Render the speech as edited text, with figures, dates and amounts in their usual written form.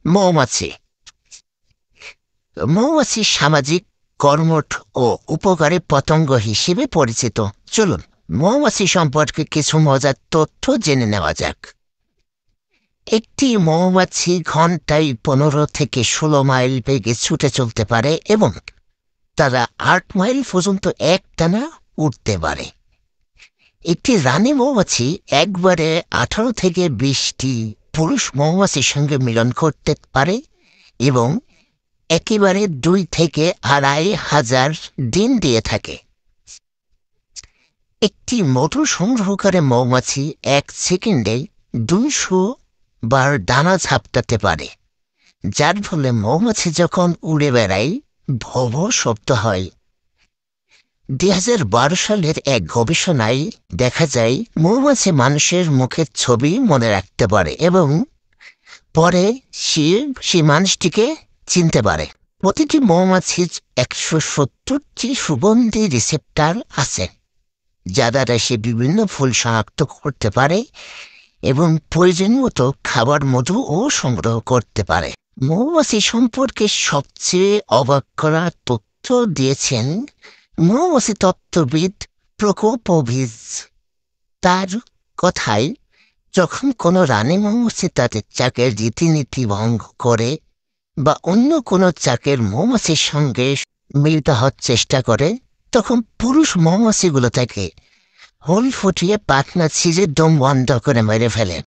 মৌমাছি। মৌমাছি সামাজিক, কর্মঠ ও উপকারী পতঙ্গ হিসেবে পরিচিত। চলুন মৌমাছি সম্পর্কে কিছু মজার তথ্য জেনে নেওয়া যাক। একটি মৌমাছি ঘন্টায় 15 থেকে 16 মাইল বেগে ছুটে চলতে পারে এবং তারা 8 মাইল পর্যন্ত একটানা উঠতে পারে। একটি রানী মৌমাছি একবারে 18 থেকে 20টি পুরুষ মৌমাছির সঙ্গে মিলন করতে পারে এবং একেবারে 2 থেকে 2,500 ডিম দিয়ে থাকে। একটি মধু সংগ্রহকারী মৌমাছি 1 সেকেন্ডে 200 বার ডানা ঝাপটাতে পারে, যার ফলে মৌমাছি যখন উড়ে বেড়ায় ভব শব্দ হয়। 2012 সালের এক গবেষণায় দেখা যায় মৌমাছি মানুষের মুখের ছবি মনে রাখতে পারে এবং পরে সে মানুষটিকে চিনতে পারে। প্রতিটি মৌমাছির 170টি সুগন্ধি রিসেপ্টর আছে, যা দ্বারা সে বিভিন্ন ফুল শনাক্ত করতে পারে এবং প্রয়োজন মতো খাবার মধুও সংগ্রহ করতে পারে। মৌমাছি সম্পর্কে সবচেয়ে অবাক করা তথ্য দিয়েছেন মৌমাছি তত্ত্ববিদ প্রকোপভিচ। তার কথায়, যখন কোনো রানী মৌমাছি তাদের চাকের রীতিনীতি ভঙ্গ করে বা অন্য কোনো চাকের মৌমাছির সঙ্গে মিলিত হওয়ার চেষ্টা করে, তখন পুরুষ মৌমাছিগুলো তাকে হোল ফুটিয়ে পাখনা ছিঁড়ে দম বন্ধ করে মেরে ফেলে।